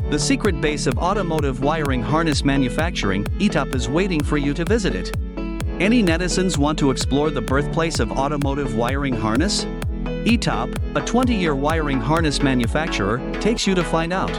The secret base of automotive wiring harness manufacturing, ETOP, is waiting for you to visit it. Any netizens want to explore the birthplace of automotive wiring harness? ETOP, a 20-year wiring harness manufacturer, takes you to find out.